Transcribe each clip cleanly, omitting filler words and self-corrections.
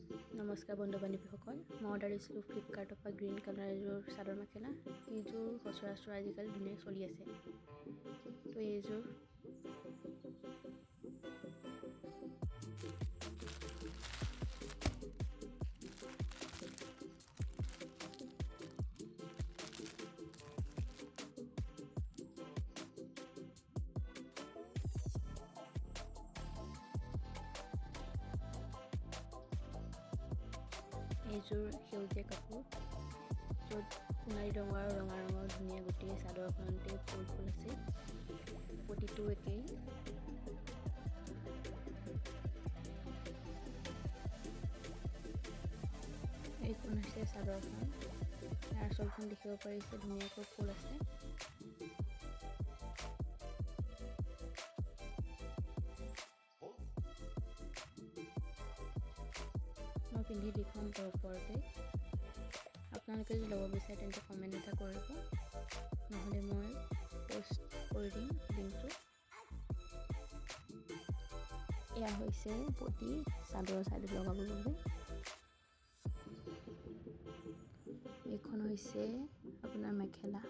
নমস্কাৰ বন্ধু বান্ধৱীসকল, মই অৰ্ডাৰ দিছিলোঁ ফ্লিপকাৰ্টৰ পৰা গ্ৰীণ কালাৰ এযোৰ চাদৰ মেখেলা। এইযোৰ সচৰাচৰ আজিকালি ধুনীয়া চলি আছে। তো এইযোৰ সেউজীয়া কাপোৰ, য'ত সোণাৰী ৰঙৰ আৰু ৰঙা ৰঙৰ ধুনীয়া গোটেই চাদৰখনতে ফুল ফুল আছে। প্ৰতিটো একেই। এইখন হৈছে চাদৰখন। ইয়াৰ আঁচলখন দেখিব পাৰিছে, ধুনীয়াকৈ ফুল আছে। মই পিন্ধি দেখুৱাম ওপৰতে। আপোনালোকে যদি ল'ব বিচাৰে তেন্তে কমেণ্ট এটা কৰিব, নহ'লে মই পষ্ট কৰি দিম লিংকটো। এয়া হৈছে পতি চাদৰৰ চাইডত লগাবৰ বাবে। এইখন হৈছে আপোনাৰ মেখেলা।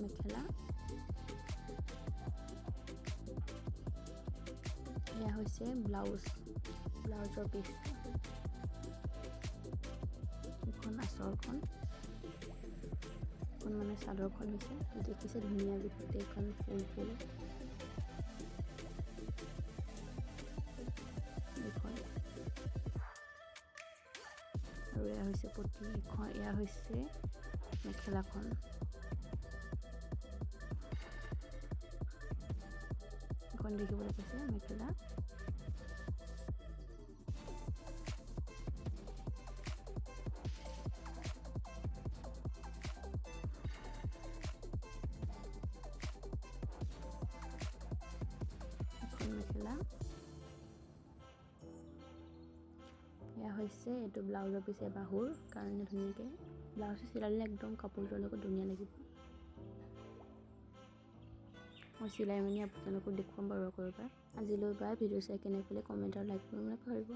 মেখেলা এয়া হৈছে ব্লাউজৰ পিচটো। এইখন আঁচলখন, এইখন মানে চাদৰখন হৈছে, দেখিছে ধুনীয়া গোটেইখন ফুল ফুল। এইখন আৰু এয়া হৈছে পতি। এয়া হৈছে মেখেলাখন। এখন দেখিবলৈ পাইছে মেখেলা। এখন মেখেলা। এয়া হৈছে এইটো ব্লাউজৰ পিছে বাহুৰ কাৰণে ধুনীয়াকৈ ব্লাউজটো চিলাই দিলে একদম কাপোৰটোৰ লগত ধুনীয়া লাগিব। মই চিলাই মেলি আপোনালোকক দেখুৱাম বাৰু আকৌ এবাৰ। আজিলৈ বাই। ভিডিঅ' চাই কেনে পালে কমেণ্ট আৰু লাইক কৰিব নাপাহৰিব।